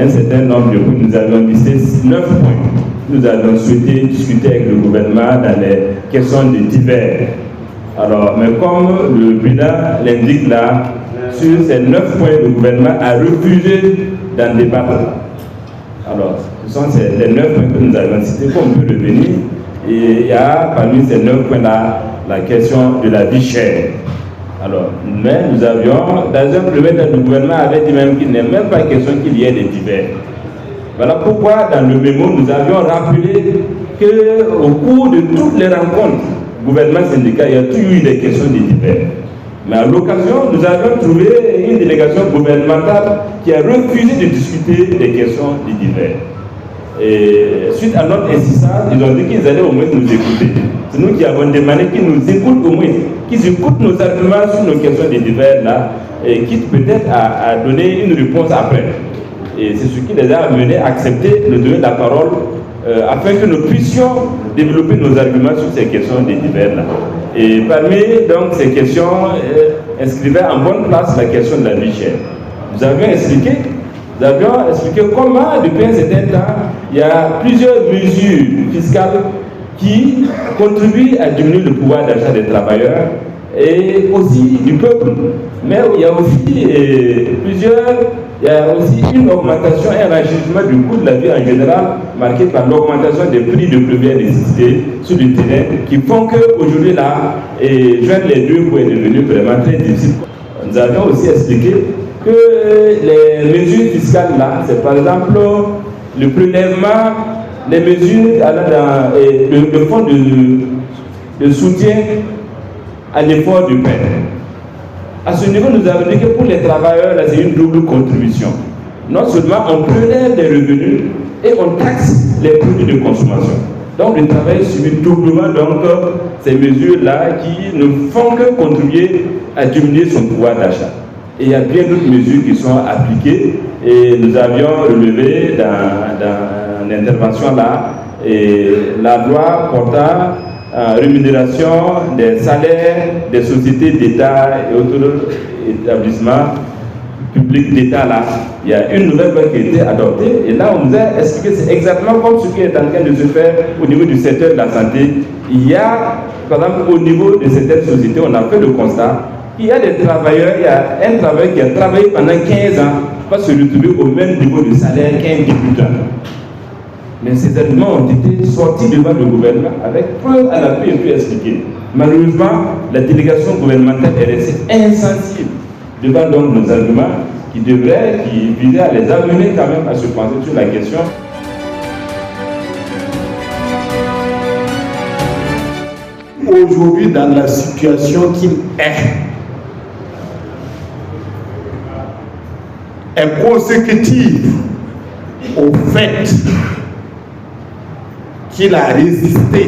un certain nombre de points. Nous avions listé 9 points. Nous avons souhaité discuter avec le gouvernement dans les questions de divers. Alors, mais comme le bilan l'indique là, sur ces 9 points, le gouvernement a refusé d'en débattre. Alors, ce sont les 9 points que nous avons cités, qu'on peut revenir. Et il y a parmi ces 9 points-là la question de la vie chère. Alors, mais nous avions, dans un premier temps, le gouvernement avait dit même qu'il n'est même pas question qu'il y ait des divers. Voilà pourquoi, dans le mémo, nous avions rappelé qu'au cours de toutes les rencontres gouvernement syndical, il y a toujours eu des questions de divers. Mais à l'occasion, nous avions trouvé une délégation gouvernementale qui a refusé de discuter des questions de divers. Et suite à notre insistance, ils ont dit qu'ils allaient au moins nous écouter. C'est nous qui avons demandé qu'ils nous écoutent au moins, qu'ils écoutent nos arguments sur nos questions de divers là, et quitte peut-être à donner une réponse après. Et c'est ce qui les a amenés à accepter de donner la parole afin que nous puissions développer nos arguments sur ces questions de divers là. Et parmi donc ces questions, inscrivait en bonne place la question de la vie chère. Nous avions expliqué comment, depuis un certain temps, il y a plusieurs mesures fiscales qui contribuent à diminuer le pouvoir d'achat des travailleurs et aussi du peuple. Mais il y a aussi une augmentation et un enrichissement du coût de la vie en général, marqué par l'augmentation des prix de première nécessité sur le terrain, qui font qu'aujourd'hui, là, joindre les deux points est devenu vraiment très difficile. Nous avions aussi expliqué que les mesures fiscales, là, c'est par exemple le prélèvement, les mesures dans le fonds de soutien à l'effort de paix. À ce niveau, nous avons dit que pour les travailleurs, c'est une double contribution. Non seulement on prélève les revenus et on taxe les produits de consommation. Donc le travail subit doublement donc, ces mesures-là qui ne font que contribuer à diminuer son pouvoir d'achat. Et il y a bien d'autres mesures qui sont appliquées et nous avions relevé dans l'intervention là et la loi portant rémunération des salaires des sociétés d'État et autres établissements publics d'État là. Il y a une nouvelle loi qui a été adoptée et là on nous a expliqué c'est exactement comme ce qui est en train de se faire au niveau du secteur de la santé. Il y a, par exemple, au niveau de certaines sociétés, on a fait le constat. Il y a des travailleurs, il y a un travailleur qui a travaillé pendant 15 ans, va se retrouver au même niveau de salaire qu'un débutant. Mais ces arguments ont été sortis devant le gouvernement avec preuve à l'appui et puis expliqués. Malheureusement, la délégation gouvernementale est restée insensible devant donc nos arguments qui visaient à les amener quand même à se pencher sur la question. Aujourd'hui, dans la situation qu'il est consécutive au fait qu'il a résisté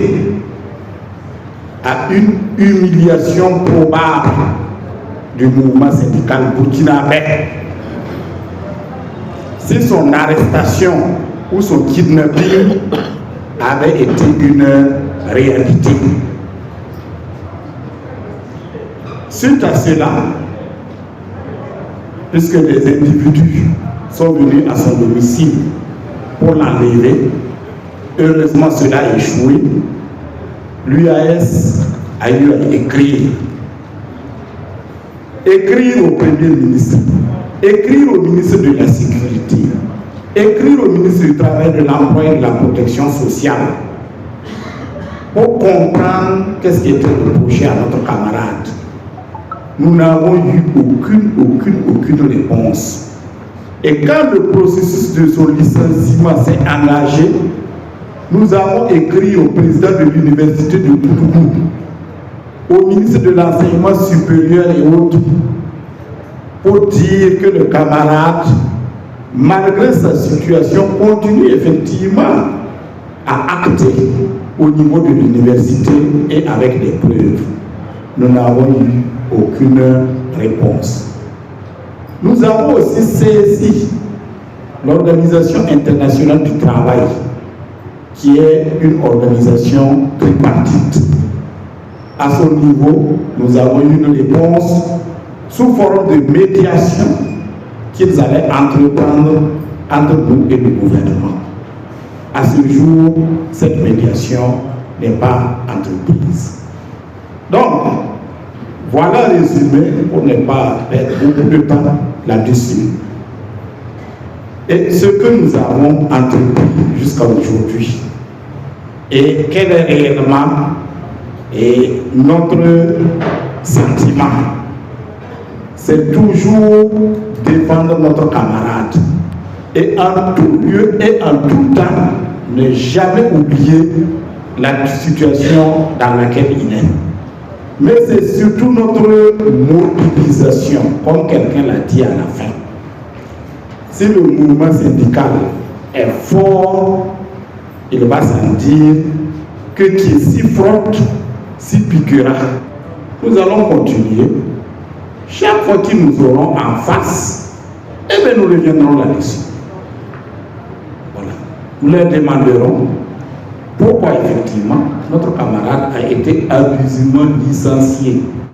à une humiliation probable du mouvement syndical burkinabé. Si son arrestation ou son kidnapping avait été une réalité. Suite à cela, puisque des individus sont venus à son domicile pour l'enlever, heureusement cela a échoué, l'UAS a eu à écrire au Premier ministre, écrire au ministre de la Sécurité, écrire au ministre du Travail, de l'Emploi et de la Protection sociale pour comprendre qu'est-ce qui était reproché à notre camarade. Nous n'avons eu aucune réponse. Et quand le processus de son licenciement s'est engagé, nous avons écrit au président de l'université de Poutougou, au ministre de l'enseignement supérieur et autres, pour dire que le camarade, malgré sa situation, continue effectivement à acter au niveau de l'université et avec des preuves. Nous n'avons eu aucune réponse. Nous avons aussi saisi l'Organisation internationale du travail, qui est une organisation tripartite. À son niveau, nous avons eu une réponse sous forme de médiation qu'ils allaient entreprendre entre nous et le gouvernement. À ce jour, cette médiation n'est pas entreprise. Donc, voilà résumé, pour ne pas perdre beaucoup de temps là-dessus. Et ce que nous avons entrepris jusqu'à aujourd'hui, et quel est réellement notre sentiment, c'est toujours défendre notre camarade. Et en tout lieu et en tout temps, ne jamais oublier la situation dans laquelle il est. Mais c'est surtout notre mobilisation, comme quelqu'un l'a dit à la fin. Si le mouvement syndical est fort, il va sentir que qui s'y frotte, s'y piquera. Nous allons continuer. Chaque fois qu'ils nous auront en face, eh bien nous reviendrons là-dessus. Voilà. Nous leur demanderons pourquoi effectivement notre camarade a été abusivement licencié.